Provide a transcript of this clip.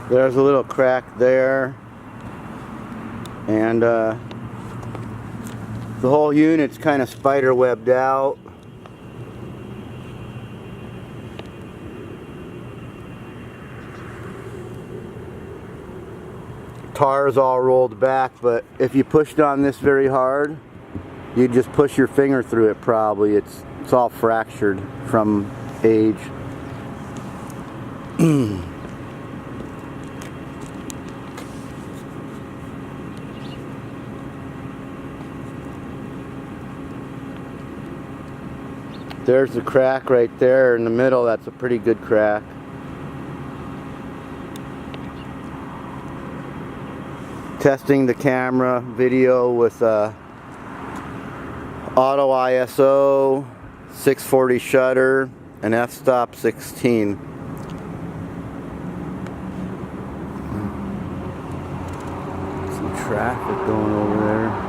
There's a little crack there, and the whole unit's kind of spider webbed out. Tar's all rolled back, but if you pushed on this very hard, you'd just push your finger through it probably. It's all fractured from age. There's the crack right there in the middle. That's a pretty good crack. Testing the camera video with auto ISO, 640 shutter, and f-stop 16. Some traffic going over there.